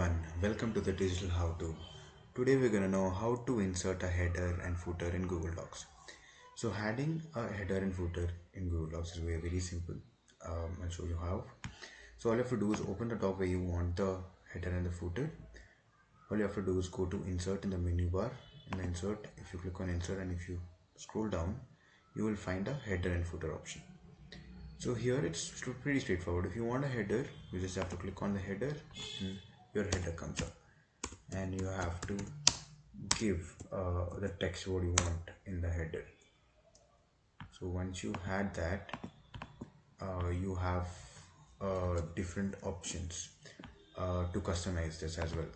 everyone, welcome to the Digital How To. Today we're going to know how to insert a header and footer in Google Docs. So adding a header and footer in Google Docs is very simple. I'll show you how. So all you have to do is open the doc where you want the header and the footer. All you have to do is go to insert in the menu bar. In the insert, if you click on insert and if you scroll down, you will find a header and footer option. So here it's pretty straightforward. If you want a header, you just have to click on the header and your header comes up, and you have to give the text what you want in the header. So once you had that, you have different options to customize this as well.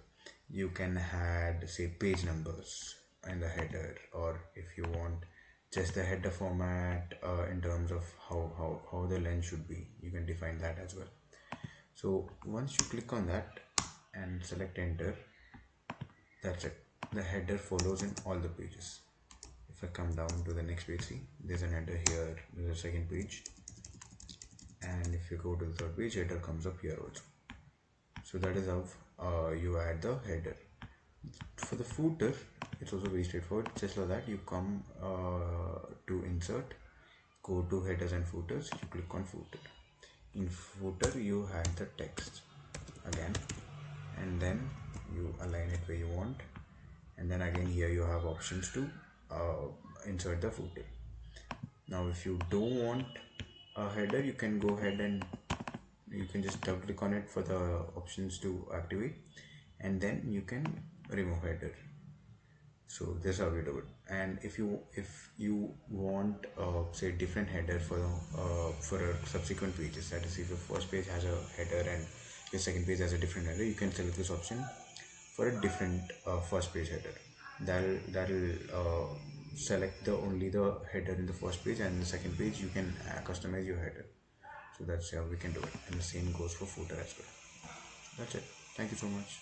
You can add, say, page numbers in the header, or if you want just the header format in terms of how the length should be, you can define that as well. So once you click on that and select enter, that's it. The header follows in all the pages. If I come down to the next page, see, there's an header here, there's a second page, and if you go to the third page, header comes up here also. So that is how you add the header. For the footer, it's also very straightforward. Just like that, you come to insert, go to headers and footers, you click on footer. In footer, you add the text again, and then you align it where you want, and then again here you have options to insert the footer. Now if you don't want a header, you can go ahead and you can just double click on it for the options to activate, and then you can remove header. So this is how we do it. And if you want say different header for subsequent pages, that is, if your first page has a header and your second page has a different header, you can select this option for a different first page header. That'll select the only the header in the first page, and in the second page you can customize your header. So that's how we can do it, and the same goes for footer as well. That's it. Thank you so much.